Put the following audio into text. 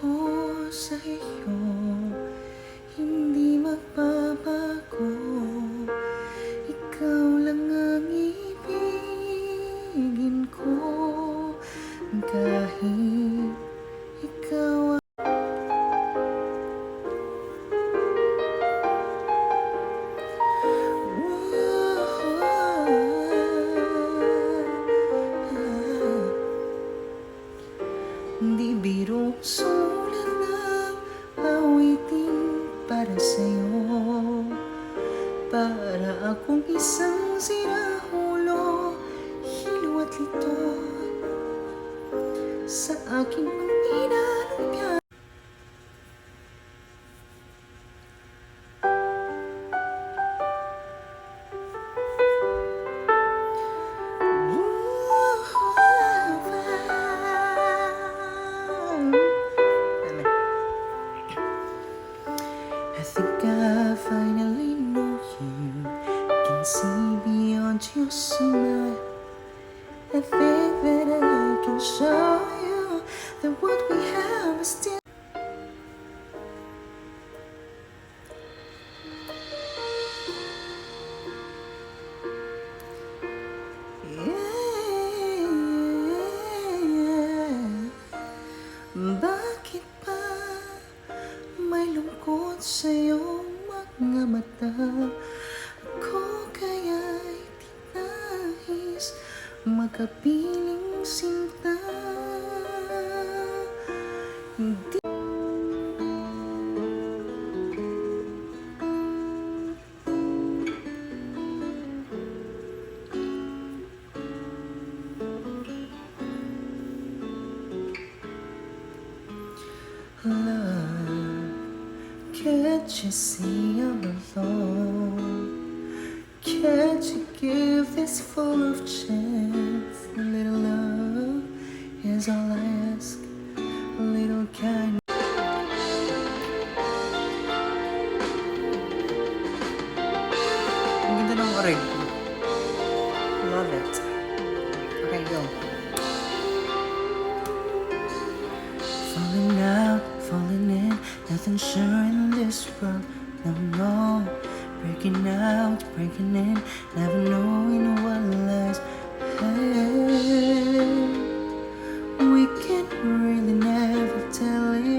ko sa iyo, hindi magbabago. Ikaw lang ang ibigin ko, kahit ikaw Di biro sulat ng awitin para sa'yo, para akong isang sirahulo, hilo at lito sa aking panginalumpyan. I think I finally know you, can see beyond your smile. I think that I can show you that what we have is still. Bakit ba may lungkot sa iyong mga mata? Ako kaya'y tinahis makapiling sinta. Hindi love, can't you see I'm alone? Can't you give this full of chance? A little love is all I ask, a little kind. Ang ganda ng orig. Love it. Okay, go. Falling out, falling in, nothing sure in this world, no, no. Breaking out, breaking in, never knowing what lies ahead.